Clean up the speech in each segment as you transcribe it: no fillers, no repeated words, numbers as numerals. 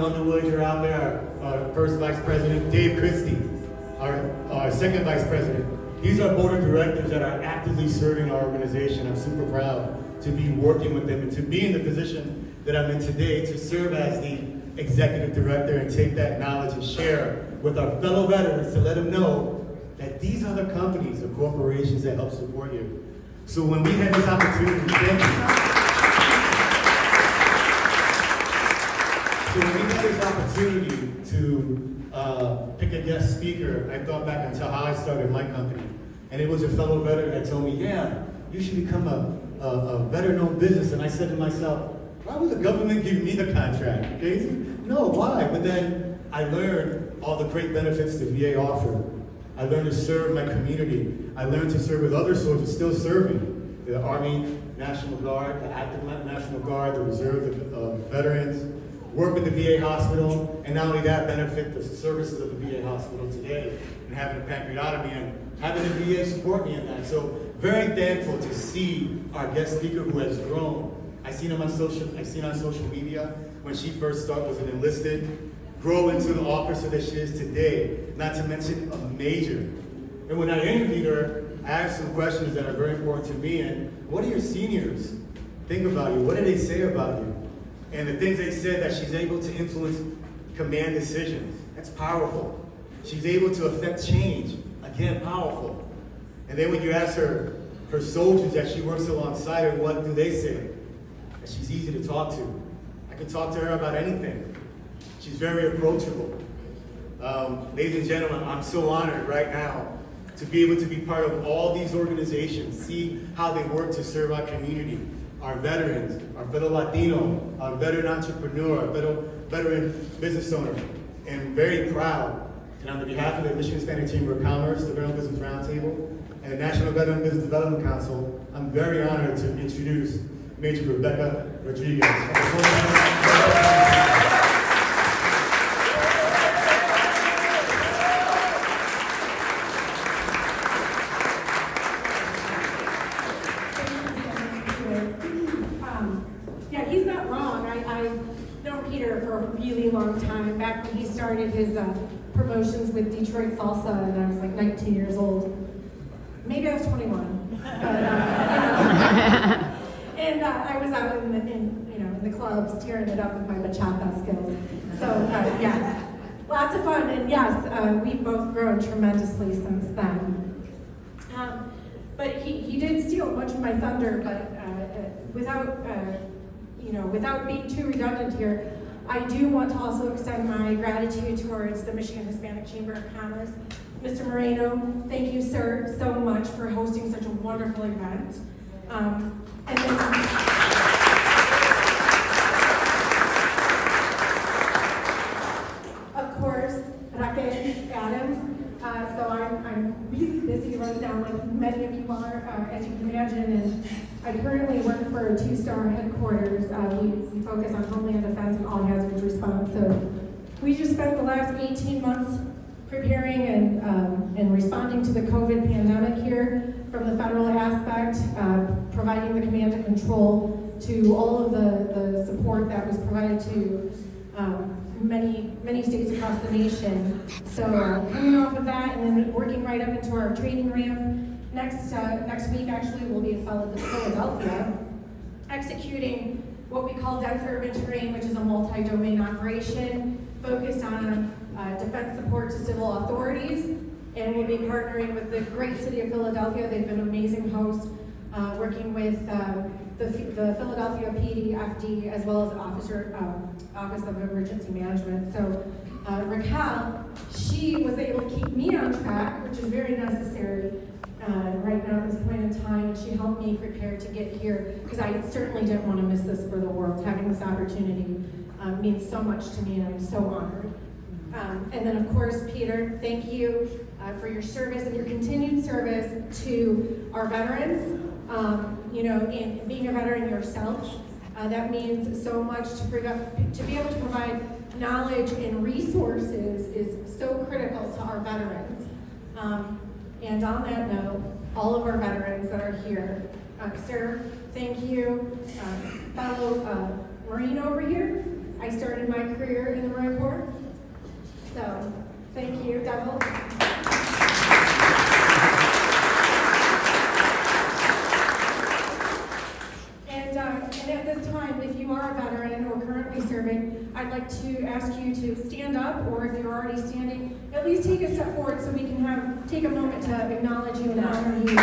Underwood, you're out there, our first vice president, Dave Christie, our second vice president. These are board of directors that are actively serving our organization. I'm super proud to be working with them and to be in the position that I'm in today, to serve as the executive director and take that knowledge and share with our fellow veterans to let them know that these are the companies, the corporations that help support you. So when we had this opportunity, thank you. So when we had this opportunity to pick a guest speaker, I thought back until how I started my company. And it was a fellow veteran that told me, yeah, you should become a veteran-owned business. And I said to myself, why would the government give me the contract? Okay? No, why? But then I learned all the great benefits the VA offered. I learned to serve my community. I learned to serve with other soldiers still serving. The Army, National Guard, the active National Guard, the Reserve, the veterans, work with the VA hospital, and not only that, benefit the services of the VA hospital today, and having a pancreatomy and having the VA support me in that. So very thankful to see our guest speaker who has grown. I seen him on social media when she first started, was an enlisted, grow into the officer that she is today, not to mention a major. And when I interviewed her, I asked some questions that are very important to me, and what do your seniors think about you? What do they say about you? And the things they said, that she's able to influence command decisions. That's powerful. She's able to affect change. Again, powerful. And then when you ask her soldiers that she works alongside her, what do they say? That she's easy to talk to. I can talk to her about anything. She's very approachable. Ladies and gentlemen, I'm so honored right now to be able to be part of all these organizations, see how they work to serve our community, our veterans, our fellow Latino, our veteran entrepreneur, our veteran business owner, and very proud. And on behalf of the Michigan Hispanic Chamber of Commerce, the Veteran Business Roundtable, and the National Veteran Business Development Council, I'm very honored to introduce Major Rebecca Rodriguez. Yeah, he's not wrong. I've known Peter for a really long time, back when he started his promotions with Detroit Salsa, and I was like 19 years old. Maybe I was 21. But, and I was out in the clubs tearing it up with my bachata skills. So yeah, lots of fun. And yes, we've both grown tremendously since then. But he did steal much of my thunder, but without being too redundant here, I do want to also extend my gratitude towards the Michigan Hispanic Chamber of Commerce. Mr. Moreno, thank you, sir, so much for hosting such a wonderful event. And then, of course, Raquel, Adam. So I'm really busy right now, like many of you are, as you can imagine, and I currently work for a 2-star headquarters. We focus on homeland defense and all hazards response. So we just spent the last 18 months preparing and responding to the COVID pandemic here from the federal aspect, providing the command and control to all of the support that was provided to many states across the nation. So coming off of that and then working right up into our training ramp, next week actually we'll be in Philadelphia, executing what we call Dense Urban Terrain, which is a multi-domain operation focused on defense support to civil authorities. And we'll be partnering with the great city of Philadelphia. They've been an amazing host, working with the Philadelphia PD, FD, as well as the Office of Emergency Management. So Raquel, she was able to keep me on track, which is very necessary right now at this point in time, and she helped me prepare to get here, because I certainly didn't want to miss this for the world. Having this opportunity means so much to me, and I'm so honored. And then of course, Peter, thank you for your service and your continued service to our veterans. And being a veteran yourself, that means so much to be able to provide knowledge and resources is so critical to our veterans. And on that note, all of our veterans that are here, sir, thank you. Fellow Marine over here, I started my career in the Marine Corps. So, thank you, Devil. And at this time, if you are a veteran or currently serving, I'd like to ask you to stand up, or if you're already standing, at least take a step forward so we can take a moment to acknowledge you and honor you.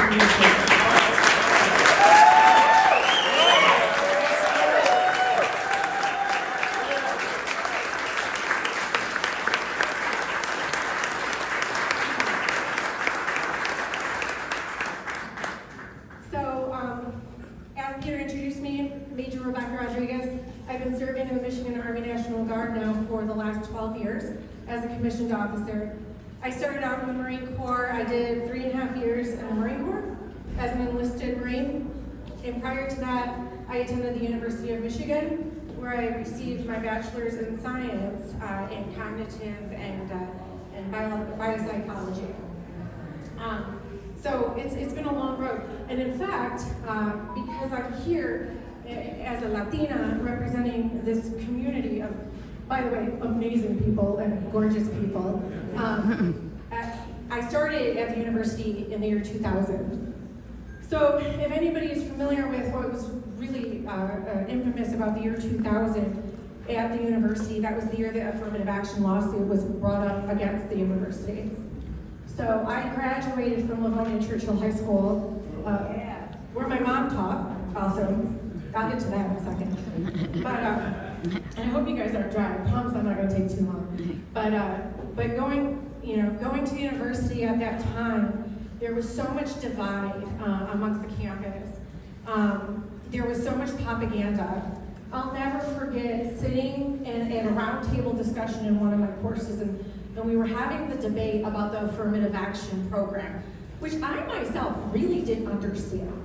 As Peter introduced me, Major Rebecca Rodriguez. I've been serving in the Michigan Army National Guard now for the last 12 years as a commissioned officer. I started out in the Marine Corps. I did 3.5 years in the Marine Corps as an enlisted Marine. And prior to that, I attended the University of Michigan, where I received my bachelor's in science in cognitive and biopsychology. So it's been a long road. And in fact, because I'm here as a Latina representing this community of, by the way, amazing people and gorgeous people, I started at the university in the year 2000. So if anybody is familiar with what was really infamous about the year 2000 at the university, that was the year the affirmative action lawsuit was brought up against the university. So I graduated from Livonia Churchill High School, where my mom taught also. I'll get to that in a second. But and I hope you guys aren't dry. I promise I'm not going to take too long. But going to the university at that time, there was so much divide amongst the campus. There was so much propaganda. I'll never forget sitting in a roundtable discussion in one of my courses, and we were having the debate about the affirmative action program, which I myself really didn't understand.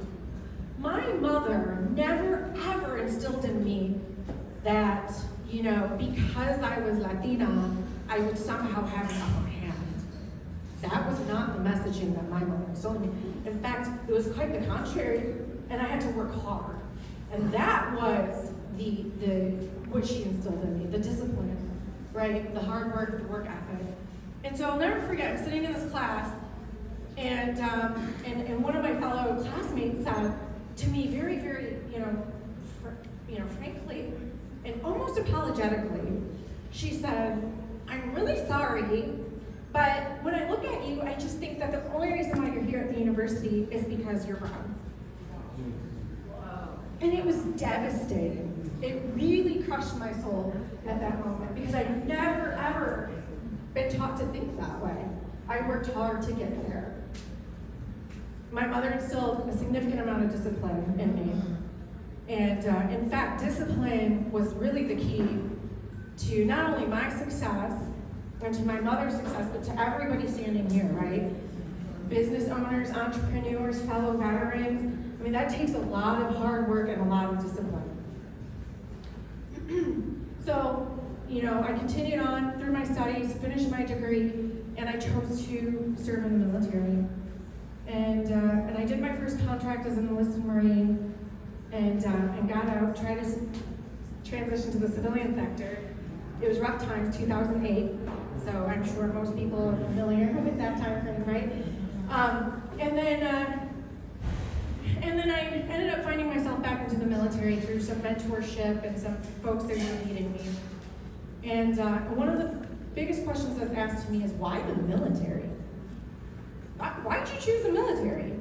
My mother never ever instilled in me that, because I was Latina, I would somehow have an upper hand. That was not the messaging that my mother instilled in me. In fact, it was quite the contrary, and I had to work hard. And that was what she instilled in me, the discipline, right? The hard work, the work ethic. And so I'll never forget, I'm sitting in this class, and one of my fellow classmates said to me very, very, frankly, and almost apologetically, she said, "I'm really sorry, but when I look at you, I just think that the only reason why you're here at the university is because you're brown." Wow. And it was devastating. It really crushed my soul at that moment, because I'd never, ever been taught to think that way. I worked hard to get there. My mother instilled a significant amount of discipline in me. And in fact, discipline was really the key to not only my success and to my mother's success, but to everybody standing here, right? Business owners, entrepreneurs, fellow veterans. I mean, that takes a lot of hard work and a lot of discipline. So, I continued on through my studies, finished my degree, and I chose to serve in the military. And I did my first contract as an enlisted Marine, and got out, tried to transition to the civilian sector. It was rough times, 2008, so I'm sure most people are familiar with that time frame, right? And then I ended up finding myself back into the military through some mentorship and some folks that were leading me. And one of the biggest questions that's asked to me is, why the military? Why did you choose the military?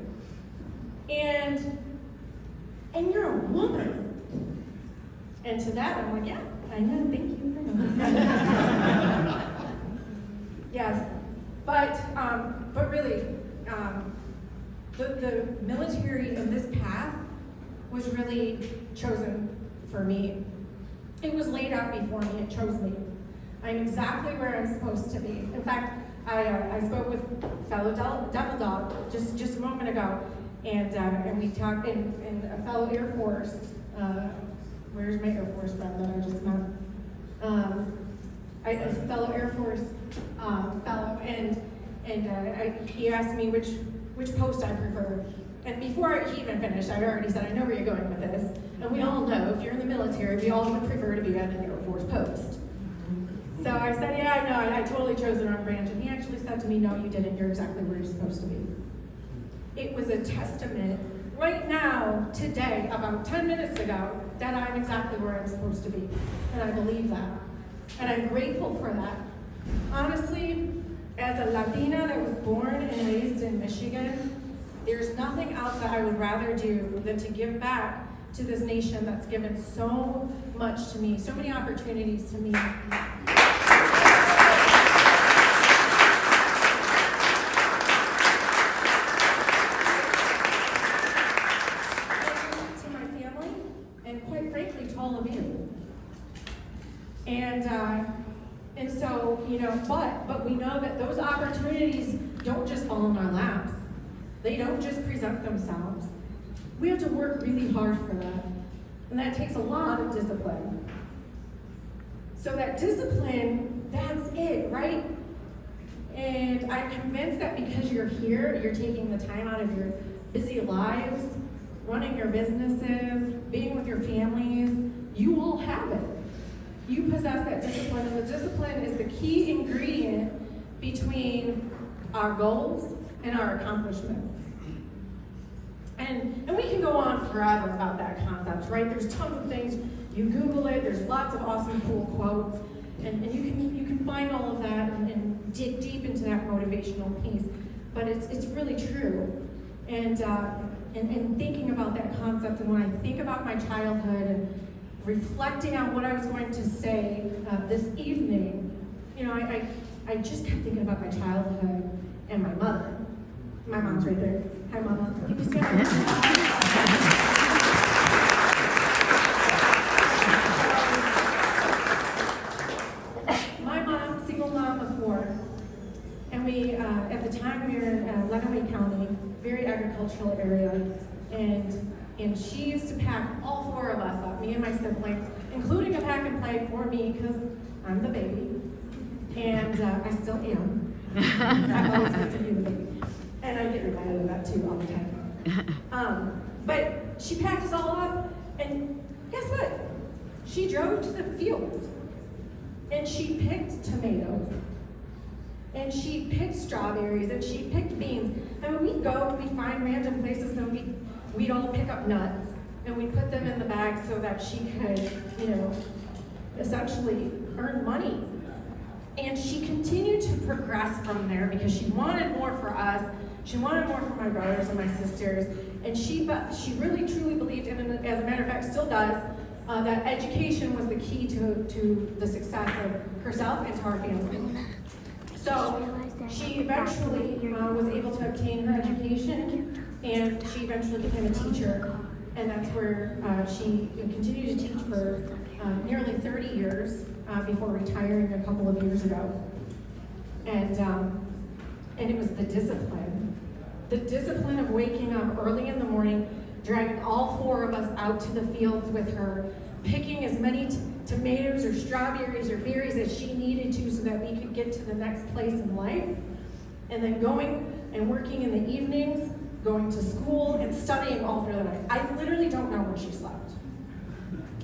And you're a woman. And to that, I'm like, yeah, I know, thank you for noticing. Yes, but really, the military in this path was really chosen for me. It was laid out before me, it chose me. I'm exactly where I'm supposed to be. In fact, I spoke with fellow Devil Dog just a moment ago, and we talked in a fellow Air Force. Where's my Air Force friend that I just met? A fellow Air Force fellow, and he asked me which post I prefer, And before he even finished, I already said, I know where you're going with this. And we all know, if you're in the military, we all would prefer to be at an Air Force post. So I said, yeah, I know, I totally chose the wrong branch. And he actually said to me, no, you didn't, you're exactly where you're supposed to be. It was a testament right now, today, about 10 minutes ago, that I'm exactly where I'm supposed to be. And I believe that. And I'm grateful for that. Honestly, as a Latina that was born and raised in Michigan, there's nothing else that I would rather do than to give back to this nation that's given so much to me, so many opportunities to me. All of you. And so, you know, but we know that those opportunities don't just fall in our laps. They don't just present themselves. We have to work really hard for that. And that takes a lot of discipline. So that discipline, that's it, right? And I'm convinced that because you're here, you're taking the time out of your busy lives, running your businesses, being with your families, you all have it. You possess that discipline, and the discipline is the key ingredient between our goals and our accomplishments. And we can go on forever about that concept, right? There's tons of things. You Google it, there's lots of awesome, cool quotes, and you can find all of that and dig deep into that motivational piece. But it's really true. And thinking about that concept, and when I think about my childhood and reflecting on what I was going to say this evening, you know, I just kept thinking about my childhood and my mother. My mom's right there. Hi, Mama. Can you stand up? My mom, single mom of 4, and we, at the time, we were in Lenawee County, very agricultural area, and she used to pack all 4 of us up, me and my siblings, including a pack and play for me, because I'm the baby, and I still am. I always get to be the baby. And I get reminded of that too all the time. But she packed us all up, and guess what? She drove to the fields, and she picked tomatoes, and she picked strawberries, and she picked beans. I mean, we'd go and we'd find random places, and we'd all pick up nuts, and we'd put them in the bag so that she could, you know, essentially earn money. And she continued to progress from there because she wanted more for us. She wanted more for my brothers and my sisters. And she really truly believed, and as a matter of fact still does, that education was the key to the success of herself and to our family. So she eventually was able to obtain her education, and she eventually became a teacher. And that's where she continued to teach for nearly 30 years before retiring a couple of years ago. And it was the discipline of waking up early in the morning, dragging all 4 of us out to the fields with her, picking as many tomatoes or strawberries or berries as she needed to so that we could get to the next place in life, and then going and working in the evenings, going to school and studying all through the night. I literally don't know where she slept.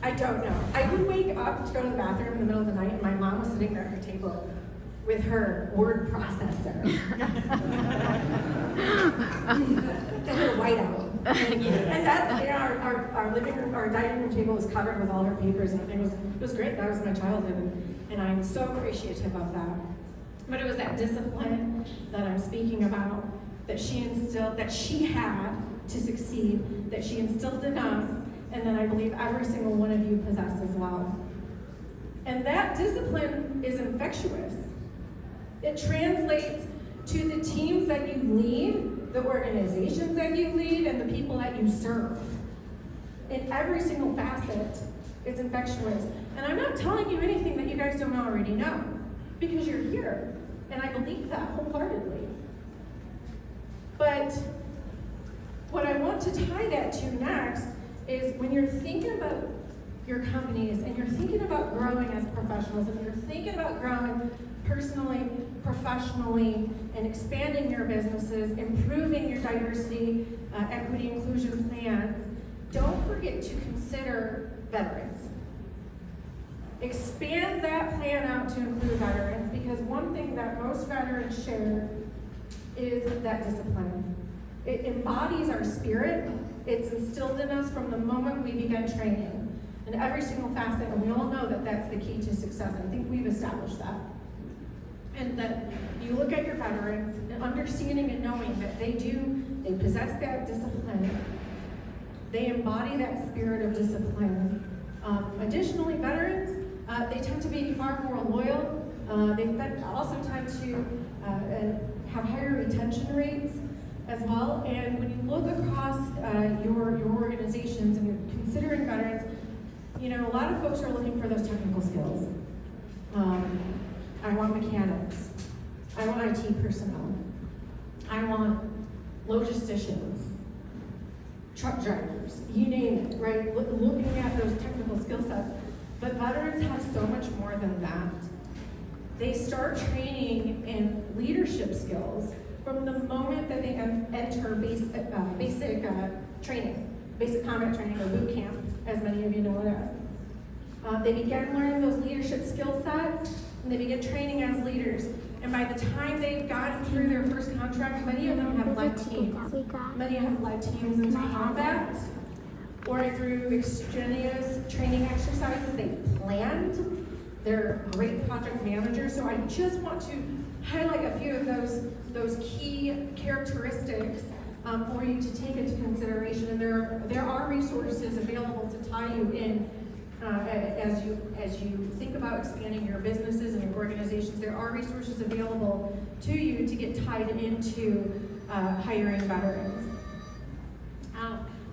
I don't know. I would wake up to go to the bathroom in the middle of the night, and my mom was sitting there at her table with her word processor. Her whiteout. And that's, you know, our living room, our dining room table was covered with all her papers, and it was great. That was my childhood, and I'm so appreciative of that. But it was that discipline that I'm speaking about, that she instilled, that she had to succeed, that she instilled in us, and that I believe every single one of you possess as well. And that discipline is infectious. It translates to the teams that you lead, the organizations that you lead, and the people that you serve. In every single facet, it's infectious. And I'm not telling you anything that you guys don't already know, because you're here, and I believe that wholeheartedly. But what I want to tie that to next is when you're thinking about your companies and you're thinking about growing as professionals and you're thinking about growing personally, professionally, and expanding your businesses, improving your diversity, equity, inclusion plans, don't forget to consider veterans. Expand that plan out to include veterans, because one thing that most veterans share is that discipline. It embodies our spirit. It's instilled in us from the moment we began training. In every single facet, and we all know that that's the key to success. I think we've established that. And that you look at your veterans, and understanding and knowing that they possess that discipline. They embody that spirit of discipline. Additionally, veterans, they tend to be far more loyal. They also tend to have higher retention rates as well. And when you look across your organizations and you're considering veterans, you know, a lot of folks are looking for those technical skills. I want mechanics. I want IT personnel. I want logisticians, truck drivers, you name it, right? Looking at those technical skill sets. But veterans have so much more than that. They start training in leadership skills from the moment that they enter basic training, basic combat training, or boot camp, as many of you know it as. They begin learning those leadership skill sets, and they begin training as leaders. And by the time they've gotten through their first contract, many of them have led teams. Many have led teams into combat, or through extraneous training exercises they planned. They're great project managers. So I just want to highlight a few of those key characteristics for you to take into consideration. And there are resources available to tie you in as you think about expanding your businesses and your organizations. There are resources available to you to get tied into hiring veterans.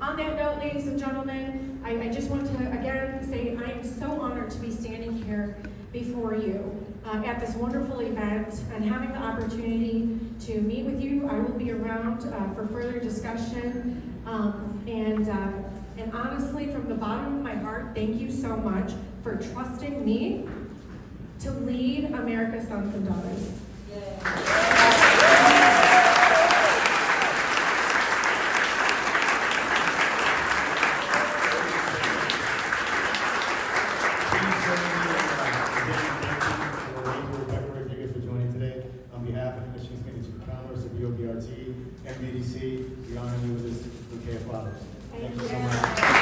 On that note, ladies and gentlemen, I just want to again say I am so honored to be standing here before you at this wonderful event and having the opportunity to meet with you. I will be around for further discussion. And honestly, from the bottom of my heart, thank you so much for trusting me to lead America's sons and daughters. On behalf of the Michigan State Institute of Commerce, the BOBRT, MDDC, we honor you with this bouquet of flowers. Thank you so much.